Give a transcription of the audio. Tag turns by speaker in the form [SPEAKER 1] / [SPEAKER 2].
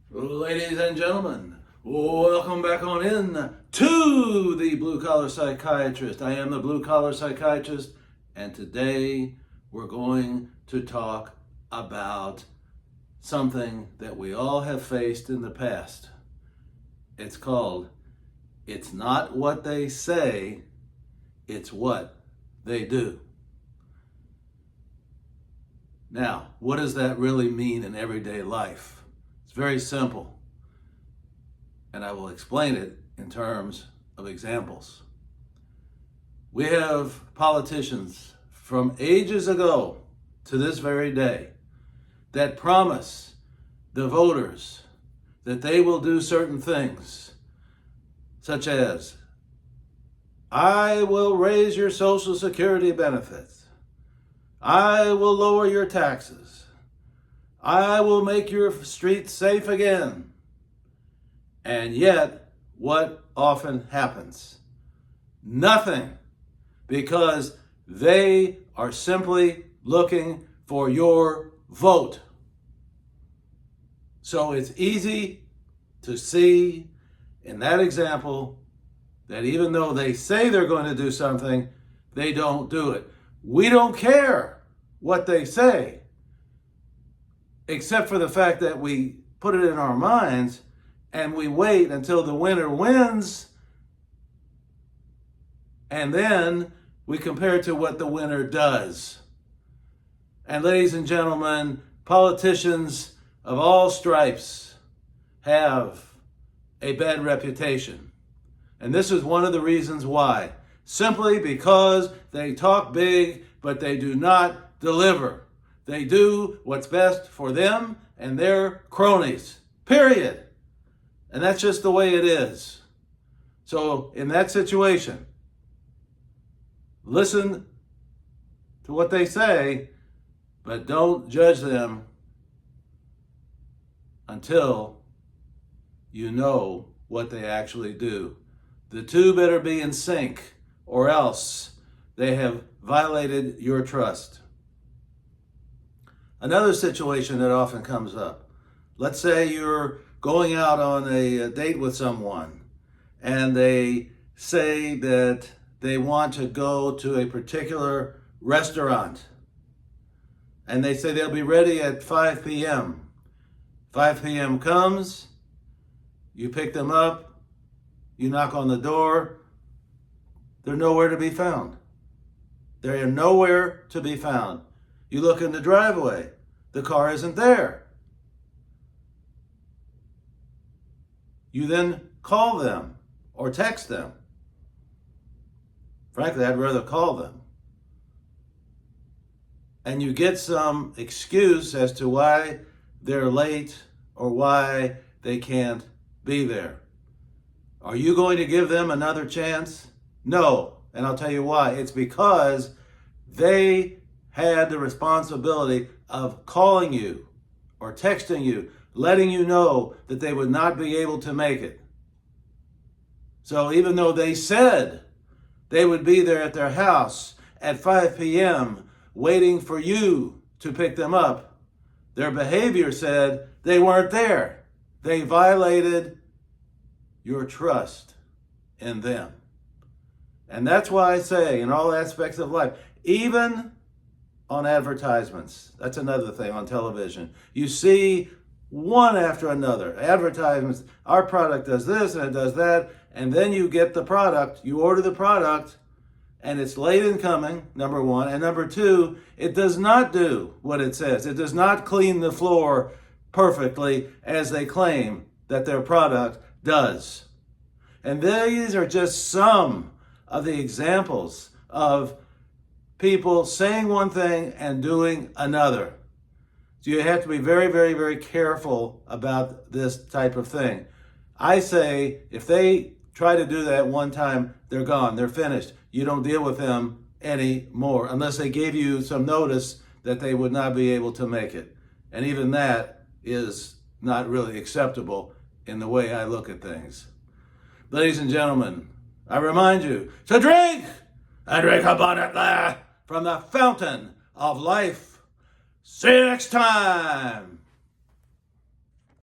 [SPEAKER 1] Ladies and gentlemen, welcome back on in to the Blue Collar Psychiatrist. I am the Blue Collar Psychiatrist, and today we're going to talk about something that we all have faced in the past. It's called, it's not what they say, it's what they do. Now, what does that really mean in everyday life? It's very simple, and I will explain it in terms of examples. We have politicians from ages ago to this very day that promise the voters that they will do certain things, such as, I will raise your Social Security benefits. I will lower your taxes. I will make your streets safe again. And yet, what often happens? Nothing, because they are simply looking for your vote. So it's easy to see in that example that even though they say they're going to do something, they don't do it. We don't care what they say, except for the fact that we put it in our minds and we wait until the winner wins, and then we compare it to what the winner does. And ladies and gentlemen, politicians of all stripes have a bad reputation. And this is one of the reasons why. Simply because they talk big, but they do not deliver. They do what's best for them and their cronies, period. And that's just the way it is. So in that situation, listen to what they say, but don't judge them until you know what they actually do. The two better be in sync, or else they have violated your trust. Another situation that often comes up. Let's say you're going out on a date with someone and they say that they want to go to a particular restaurant. And they say they'll be ready at 5 p.m. 5 p.m. comes, you pick them up, you knock on the door, they're nowhere to be found. They are nowhere to be found. You look in the driveway, the car isn't there. You then call them or text them. Frankly, I'd rather call them. And you get some excuse as to why they're late or why they can't be there. Are you going to give them another chance? No. And I'll tell you why. It's because they had the responsibility of calling you or texting you, letting you know that they would not be able to make it. So even though they said they would be there at their house at 5 p.m. waiting for you to pick them up, their behavior said they weren't there. They violated your trust in them. And that's why I say in all aspects of life, even on advertisements, that's another thing on television, you see one after another advertisements, our product does this and it does that, and then you get the product, you order the product, and it's late in coming, number one, and number two, it does not do what it says. It does not clean the floor perfectly as they claim that their product does. And these are just some of the examples of people saying one thing and doing another. So you have to be very, very, very careful about this type of thing. I say if they try to do that one time, they're gone, they're finished. You don't deal with them anymore unless they gave you some notice that they would not be able to make it. And even that is not really acceptable in the way I look at things. Ladies and gentlemen, I remind you to drink and drink abundantly from the fountain of life. See you next time.